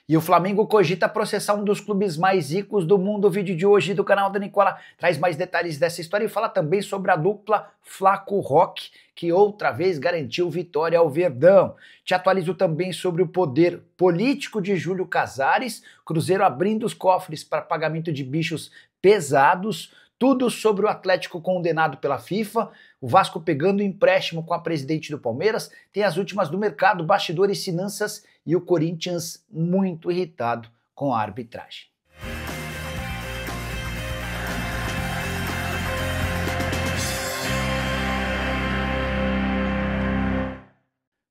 E o Flamengo cogita processar um dos clubes mais ricos do mundo. O vídeo de hoje do canal da Nicola traz mais detalhes dessa história e fala também sobre a dupla Flaco-Roque, que outra vez garantiu vitória ao Verdão. Te atualizo também sobre o poder político de Júlio Casares, Cruzeiro abrindo os cofres para pagamento de bichos pesados, tudo sobre o Atlético condenado pela FIFA, o Vasco pegando empréstimo com a presidente do Palmeiras, tem as últimas do mercado, bastidores, finanças e o Corinthians muito irritado com a arbitragem.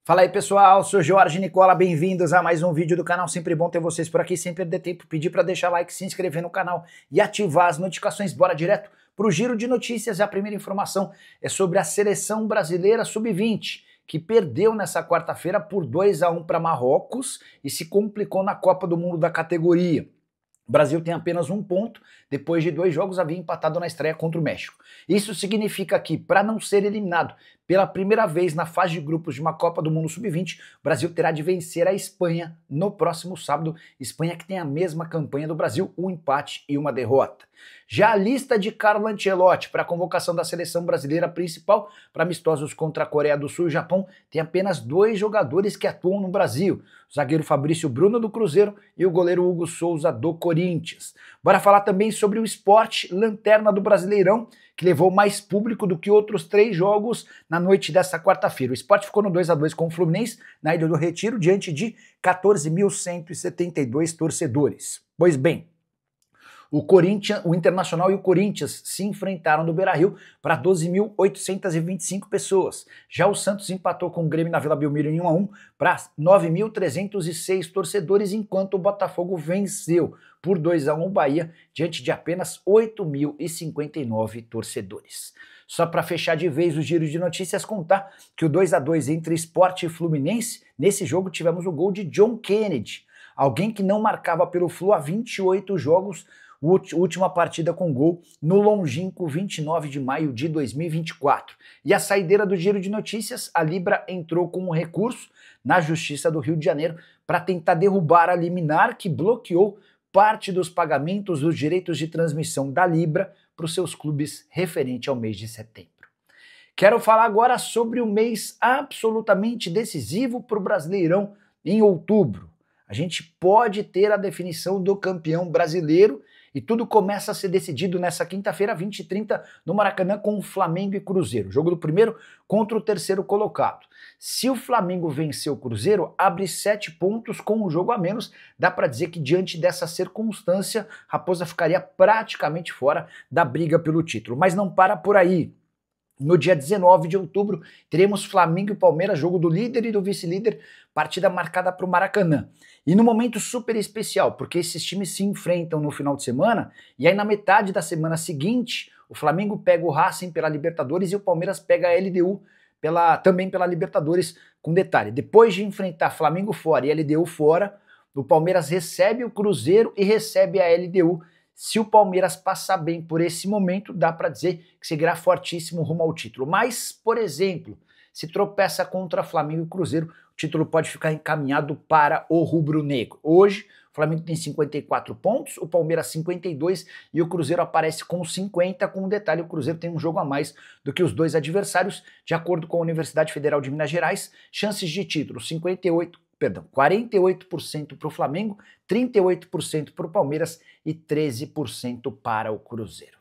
Fala aí pessoal, sou Jorge Nicola, bem-vindos a mais um vídeo do canal, sempre bom ter vocês por aqui, sem perder tempo, pedir para deixar like, se inscrever no canal e ativar as notificações. Bora direto para o giro de notícias. A primeira informação é sobre a seleção brasileira sub-20, que perdeu nessa quarta-feira por 2-1 para Marrocos e se complicou na Copa do Mundo da categoria. O Brasil tem apenas um ponto, depois de 2 jogos havia empatado na estreia contra o México. Isso significa que, para não ser eliminado pela primeira vez na fase de grupos de uma Copa do Mundo Sub-20, o Brasil terá de vencer a Espanha no próximo sábado. Espanha que tem a mesma campanha do Brasil, um empate e uma derrota. Já a lista de Carlo Ancelotti para a convocação da seleção brasileira principal para amistosos contra a Coreia do Sul e Japão tem apenas 2 jogadores que atuam no Brasil, o zagueiro Fabrício Bruno do Cruzeiro e o goleiro Hugo Souza do Corinthians. Bora falar também sobre o Sport, lanterna do Brasileirão, que levou mais público do que outros 3 jogos na noite desta quarta-feira. O Sport ficou no 2-2 com o Fluminense na Ilha do Retiro, diante de 14.172 torcedores. Pois bem, o Internacional e o Corinthians se enfrentaram no Beira-Rio para 12.825 pessoas. Já o Santos empatou com o Grêmio na Vila Belmiro em 1-1 para 9.306 torcedores, enquanto o Botafogo venceu por 2-1 o Bahia, diante de apenas 8.059 torcedores. Só para fechar de vez o giro de notícias, contar que o 2-2 entre Sport e Fluminense, nesse jogo tivemos o gol de John Kennedy, alguém que não marcava pelo Flu há 28 jogos, última partida com gol no longínquo 29 de maio de 2024. E a saideira do giro de notícias, a Libra entrou com um recurso na Justiça do Rio de Janeiro para tentar derrubar a liminar que bloqueou parte dos pagamentos dos direitos de transmissão da Libra para os seus clubes referente ao mês de setembro. Quero falar agora sobre o mês absolutamente decisivo para o Brasileirão em outubro. A gente pode ter a definição do campeão brasileiro e tudo começa a ser decidido nessa quinta-feira, 20h30, no Maracanã, com o Flamengo e Cruzeiro. Jogo do primeiro contra o terceiro colocado. Se o Flamengo vencer o Cruzeiro, abre 7 pontos com um jogo a menos. Dá para dizer que diante dessa circunstância, Raposa ficaria praticamente fora da briga pelo título. Mas não para por aí. No dia 19 de outubro, teremos Flamengo e Palmeiras, jogo do líder e do vice-líder, partida marcada para o Maracanã. E no momento super especial, porque esses times se enfrentam no final de semana, e aí na metade da semana seguinte, o Flamengo pega o Racing pela Libertadores e o Palmeiras pega a LDU também pela Libertadores, com detalhe. Depois de enfrentar Flamengo fora e LDU fora, o Palmeiras recebe o Cruzeiro e recebe a LDU. Se o Palmeiras passar bem por esse momento, dá para dizer que seguirá fortíssimo rumo ao título. Mas, por exemplo, se tropeça contra Flamengo e Cruzeiro, o título pode ficar encaminhado para o rubro-negro. Hoje, o Flamengo tem 54 pontos, o Palmeiras 52 e o Cruzeiro aparece com 50, com um detalhe, o Cruzeiro tem um jogo a mais do que os 2 adversários, de acordo com a Universidade Federal de Minas Gerais, chances de título 48% para o Flamengo, 38% para o Palmeiras e 13% para o Cruzeiro.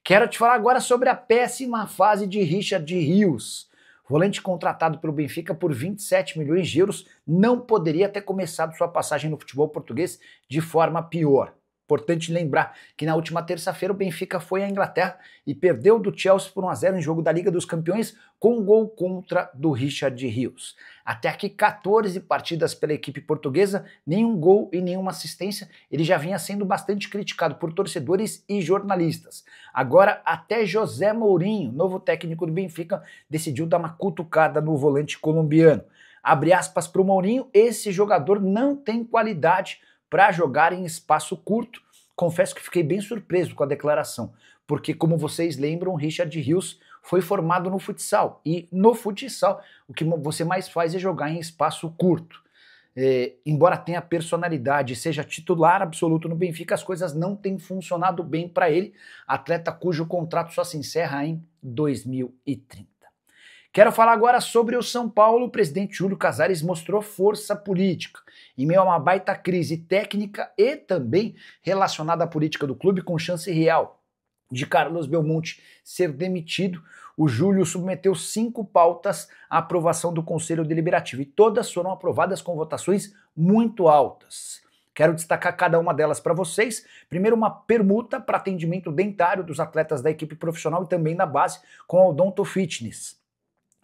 Quero te falar agora sobre a péssima fase de Richard Rios. Volante contratado pelo Benfica por 27 milhões de euros, não poderia ter começado sua passagem no futebol português de forma pior. Importante lembrar que na última terça-feira o Benfica foi à Inglaterra e perdeu do Chelsea por 1-0 em jogo da Liga dos Campeões com um gol contra do Richard Rios. Até aqui 14 partidas pela equipe portuguesa, nenhum gol e nenhuma assistência. Ele já vinha sendo bastante criticado por torcedores e jornalistas. Agora até José Mourinho, novo técnico do Benfica, decidiu dar uma cutucada no volante colombiano. Abre aspas para o Mourinho, esse jogador não tem qualidade para jogar em espaço curto. Confesso que fiquei bem surpreso com a declaração, porque como vocês lembram, Richard Rios foi formado no futsal, e no futsal o que você mais faz é jogar em espaço curto. embora tenha personalidade e seja titular absoluto no Benfica, as coisas não têm funcionado bem para ele, atleta cujo contrato só se encerra em 2030. Quero falar agora sobre o São Paulo. O presidente Júlio Casares mostrou força política em meio a uma baita crise técnica e também relacionada à política do clube, com chance real de Carlos Belmonte ser demitido. O Júlio submeteu 5 pautas à aprovação do Conselho Deliberativo e todas foram aprovadas com votações muito altas. Quero destacar cada uma delas para vocês. Primeiro, uma permuta para atendimento dentário dos atletas da equipe profissional e também da base com a Odonto Fitness.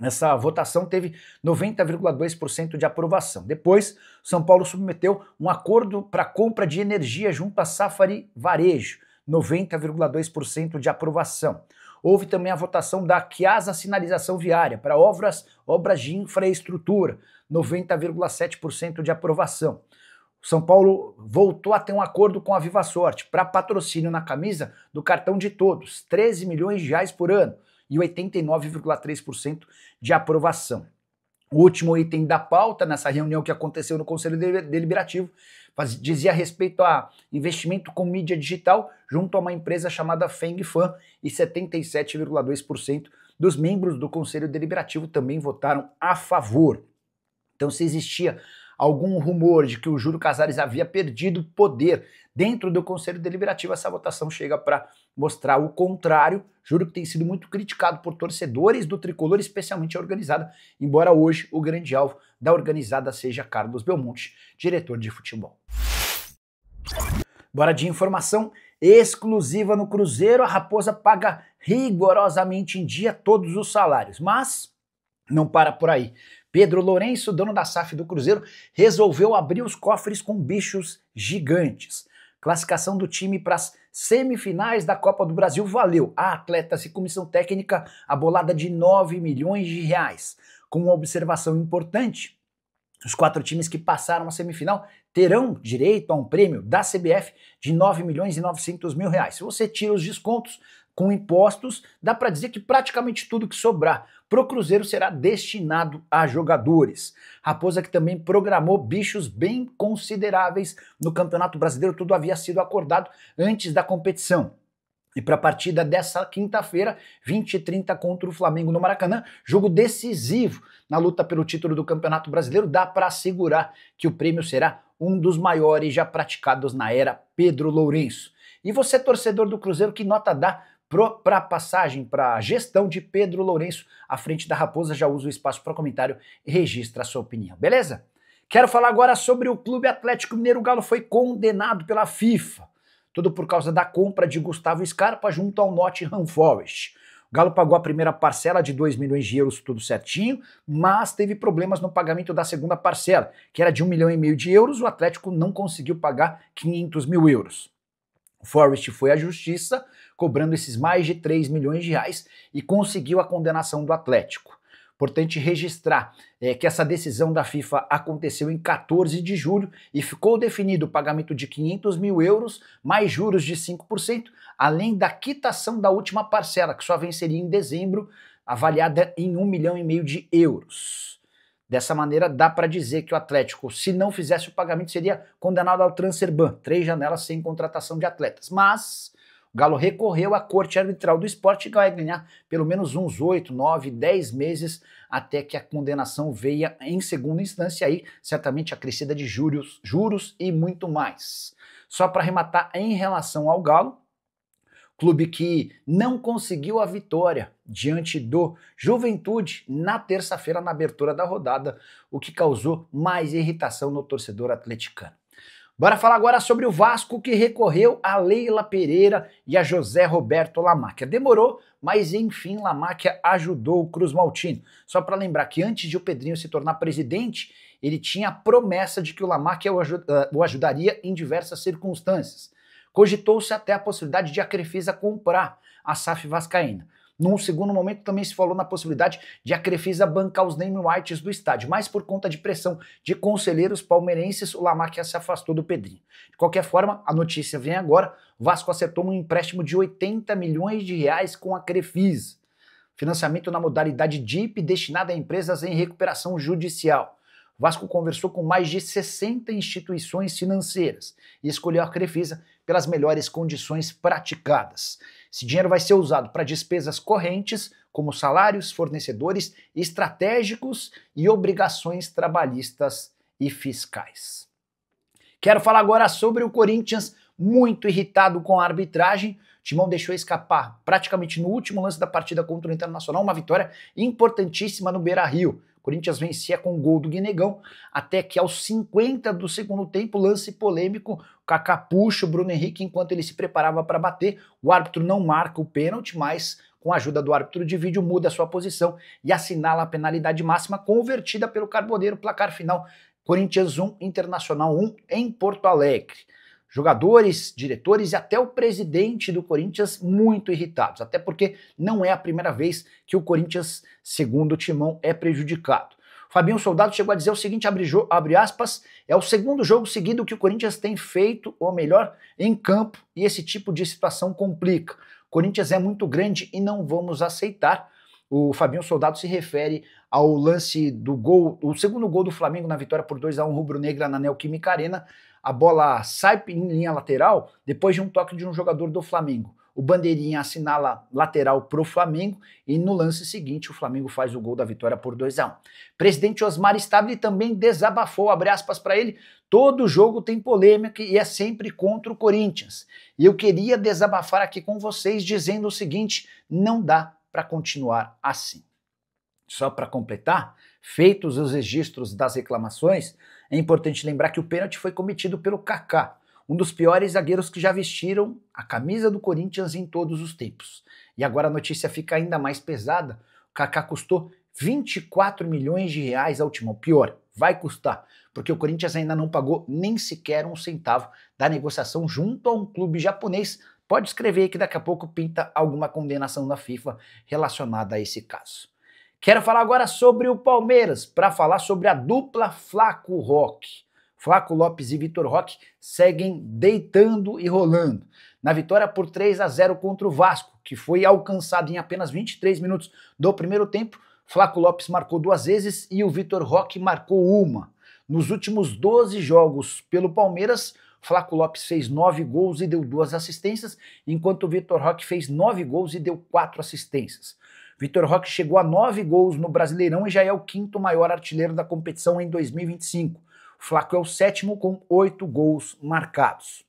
Essa votação teve 90,2% de aprovação. Depois, São Paulo submeteu um acordo para compra de energia junto à Safari Varejo, 90,2% de aprovação. Houve também a votação da Chiasa Sinalização Viária para obras de infraestrutura, 90,7% de aprovação. São Paulo voltou a ter um acordo com a Viva Sorte para patrocínio na camisa do cartão de todos, 13 milhões de reais por ano e 89,3% de aprovação. O último item da pauta nessa reunião que aconteceu no Conselho Deliberativo dizia respeito a investimento com mídia digital junto a uma empresa chamada FengFan, e 77,2% dos membros do Conselho Deliberativo também votaram a favor. Então, se existia algum rumor de que o Júlio Casares havia perdido poder dentro do Conselho Deliberativo, essa votação chega para mostrar o contrário. Júlio que tem sido muito criticado por torcedores do Tricolor, especialmente a organizada, embora hoje o grande alvo da organizada seja Carlos Belmonte, diretor de futebol. Bora de informação exclusiva no Cruzeiro. A Raposa paga rigorosamente em dia todos os salários, mas não para por aí. Pedro Lourenço, dono da SAF do Cruzeiro, resolveu abrir os cofres com bichos gigantes. Classificação do time para as semifinais da Copa do Brasil valeu a atletas e comissão técnica a bolada de 9 milhões de reais. Com uma observação importante, os 4 times que passaram a semifinal terão direito a um prêmio da CBF de 9 milhões e 900 mil reais. Se você tira os descontos com impostos, dá para dizer que praticamente tudo que sobrar pro Cruzeiro será destinado a jogadores. Raposa que também programou bichos bem consideráveis no Campeonato Brasileiro, tudo havia sido acordado antes da competição. E para a partida dessa quinta-feira, 20h30 contra o Flamengo no Maracanã, jogo decisivo na luta pelo título do Campeonato Brasileiro, dá para assegurar que o prêmio será um dos maiores já praticados na era Pedro Lourenço. E você, torcedor do Cruzeiro, que nota dá para a passagem, para a gestão de Pedro Lourenço à frente da Raposa? Já usa o espaço para comentário e registra a sua opinião, beleza? Quero falar agora sobre o Clube Atlético Mineiro. O Galo foi condenado pela FIFA, tudo por causa da compra de Gustavo Scarpa junto ao Nottingham Forest. O Galo pagou a primeira parcela de 2 milhões de euros, tudo certinho, mas teve problemas no pagamento da segunda parcela, que era de 1,5 milhão de euros. O Atlético não conseguiu pagar 500 mil euros. O Forest foi à justiça, cobrando esses mais de 3 milhões de reais e conseguiu a condenação do Atlético. Importante registrar que essa decisão da FIFA aconteceu em 14 de julho e ficou definido o pagamento de 500 mil euros, mais juros de 5%, além da quitação da última parcela, que só venceria em dezembro, avaliada em 1,5 milhão de euros. Dessa maneira, dá para dizer que o Atlético, se não fizesse o pagamento, seria condenado ao transfer ban, 3 janelas sem contratação de atletas. Mas o Galo recorreu à Corte Arbitral do Esporte e vai ganhar pelo menos uns 8, 9, 10 meses até que a condenação venha em segunda instância, aí certamente acrescida de juros e muito mais. Só para arrematar em relação ao Galo, clube que não conseguiu a vitória diante do Juventude na terça-feira na abertura da rodada, o que causou mais irritação no torcedor atleticano. Bora falar agora sobre o Vasco, que recorreu a Leila Pereira e a José Roberto Lamáquia. Demorou, mas enfim Lamáquia ajudou o Cruz Maltino. Só para lembrar que antes de o Pedrinho se tornar presidente, ele tinha a promessa de que o Lamáquia o ajudaria em diversas circunstâncias. Cogitou-se até a possibilidade de a Crefisa comprar a SAF vascaína. Num segundo momento também se falou na possibilidade de a Crefisa bancar os name rights do estádio, mas por conta de pressão de conselheiros palmeirenses, o Lamáquia se afastou do Pedrinho. De qualquer forma, a notícia vem agora: o Vasco acertou um empréstimo de 80 milhões de reais com a Crefisa. Financiamento na modalidade DIP destinado a empresas em recuperação judicial. o Vasco conversou com mais de 60 instituições financeiras e escolheu a Crefisa pelas melhores condições praticadas. Esse dinheiro vai ser usado para despesas correntes, como salários, fornecedores estratégicos e obrigações trabalhistas e fiscais. Quero falar agora sobre o Corinthians, muito irritado com a arbitragem. O Timão deixou escapar, praticamente no último lance da partida contra o Internacional, uma vitória importantíssima no Beira-Rio. O Corinthians vencia com o gol do Guinegão, até que aos 50 do segundo tempo, lance polêmico, o Kaká puxa o Bruno Henrique enquanto ele se preparava para bater. O árbitro não marca o pênalti, mas com a ajuda do árbitro de vídeo muda a sua posição e assinala a penalidade máxima convertida pelo Carboneiro. Placar final: Corinthians 1, Internacional 1 em Porto Alegre. Jogadores, diretores e até o presidente do Corinthians muito irritados, até porque não é a primeira vez que o Corinthians, segundo o Timão, é prejudicado. Fabinho Soldado chegou a dizer o seguinte, abre aspas, é o segundo jogo seguido que o Corinthians tem feito, ou melhor, em campo, e esse tipo de situação complica. O Corinthians é muito grande e não vamos aceitar. O Fabinho Soldado se refere ao lance do gol, o segundo gol do Flamengo na vitória por 2-1 rubro-negra na Neoquímica Arena. A bola sai em linha lateral depois de um toque de um jogador do Flamengo. O bandeirinha assinala lateral para o Flamengo e no lance seguinte o Flamengo faz o gol da vitória por 2-1. Presidente Osmar Stabile também desabafou, abre aspas para ele, todo jogo tem polêmica e é sempre contra o Corinthians. E eu queria desabafar aqui com vocês dizendo o seguinte, não dá para continuar assim. Só para completar, feitos os registros das reclamações, é importante lembrar que o pênalti foi cometido pelo Kaká, um dos piores zagueiros que já vestiram a camisa do Corinthians em todos os tempos. E agora a notícia fica ainda mais pesada, o Kaká custou 24 milhões de reais ao Timão. Pior, vai custar, porque o Corinthians ainda não pagou nem sequer um centavo da negociação junto a um clube japonês. Pode escrever que daqui a pouco pinta alguma condenação da FIFA relacionada a esse caso. Quero falar agora sobre o Palmeiras, para falar sobre a dupla Flaco Roque. Flaco Lopes e Vitor Roque seguem deitando e rolando. Na vitória por 3-0 contra o Vasco, que foi alcançado em apenas 23 minutos do primeiro tempo, Flaco Lopes marcou 2 vezes e o Vitor Roque marcou uma. Nos últimos 12 jogos pelo Palmeiras, Flaco Lopes fez 9 gols e deu 2 assistências, enquanto o Vitor Roque fez 9 gols e deu 4 assistências. Vitor Roque chegou a 9 gols no Brasileirão e já é o 5º maior artilheiro da competição em 2025. O Flaco é o 7º com 8 gols marcados.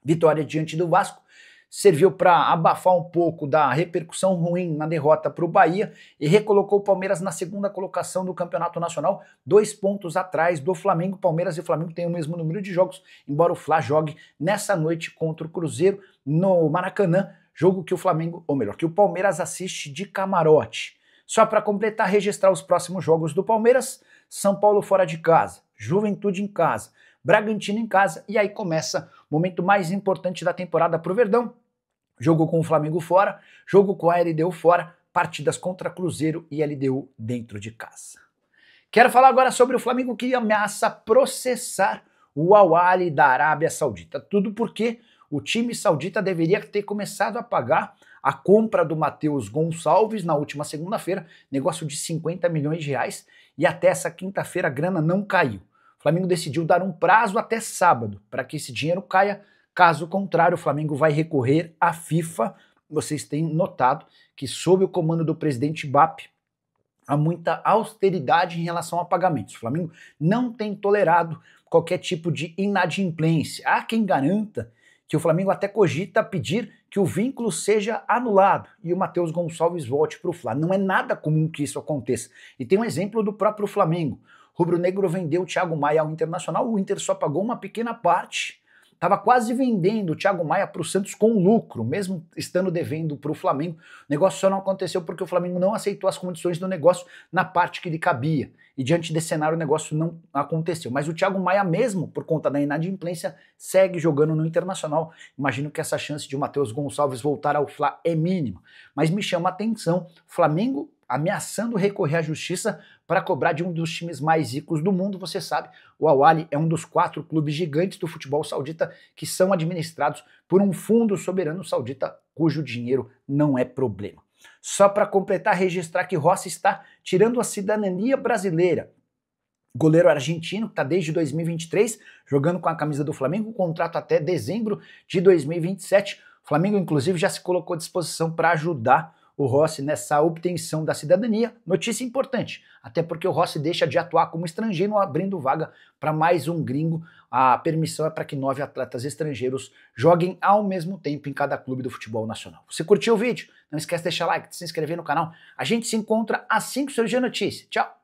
Vitória diante do Vasco serviu para abafar um pouco da repercussão ruim na derrota para o Bahia e recolocou o Palmeiras na 2ª colocação do Campeonato Nacional, 2 pontos atrás do Flamengo. Palmeiras e Flamengo têm o mesmo número de jogos, embora o Fla jogue nessa noite contra o Cruzeiro no Maracanã, jogo que o Flamengo, ou melhor, que o Palmeiras assiste de camarote. Só para completar, registrar os próximos jogos do Palmeiras: São Paulo fora de casa, Juventude em casa, Bragantino em casa, e aí começa o momento mais importante da temporada para o Verdão. Jogo com o Flamengo fora, jogo com a LDU fora, partidas contra Cruzeiro e LDU dentro de casa. Quero falar agora sobre o Flamengo que ameaça processar o Al-Ahly da Arábia Saudita. Tudo porque o time saudita deveria ter começado a pagar a compra do Matheus Gonçalves na última segunda-feira, negócio de 50 milhões de reais, e até essa quinta-feira a grana não caiu. O Flamengo decidiu dar um prazo até sábado para que esse dinheiro caia. Caso contrário, o Flamengo vai recorrer à FIFA. Vocês têm notado que, sob o comando do presidente BAP, há muita austeridade em relação a pagamentos. O Flamengo não tem tolerado qualquer tipo de inadimplência. Há quem garanta que o Flamengo até cogita pedir que o vínculo seja anulado e o Matheus Gonçalves volte para o Fla. Não é nada comum que isso aconteça. E tem um exemplo do próprio Flamengo. O rubro-negro vendeu o Thiago Maia ao Internacional, o Inter só pagou uma pequena parte. Estava quase vendendo o Thiago Maia para o Santos com lucro, mesmo estando devendo para o Flamengo. O negócio só não aconteceu porque o Flamengo não aceitou as condições do negócio na parte que lhe cabia. E diante desse cenário o negócio não aconteceu. Mas o Thiago Maia mesmo, por conta da inadimplência, segue jogando no Internacional. Imagino que essa chance de o Matheus Gonçalves voltar ao Fla é mínima. Mas me chama a atenção, o Flamengo ameaçando recorrer à justiça para cobrar de um dos times mais ricos do mundo. Você sabe, o Al-Ahly é um dos 4 clubes gigantes do futebol saudita que são administrados por um fundo soberano saudita cujo dinheiro não é problema. Só para completar, registrar que Rossi está tirando a cidadania brasileira. goleiro argentino, que está desde 2023 jogando com a camisa do Flamengo, contrato até dezembro de 2027. O Flamengo, inclusive, já se colocou à disposição para ajudar o Rossi nessa obtenção da cidadania. Notícia importante, até porque o Rossi deixa de atuar como estrangeiro, abrindo vaga para mais um gringo. A permissão é para que 9 atletas estrangeiros joguem ao mesmo tempo em cada clube do futebol nacional. Você curtiu o vídeo? Não esquece de deixar like, de se inscrever no canal. A gente se encontra assim que surgir a notícia. Tchau!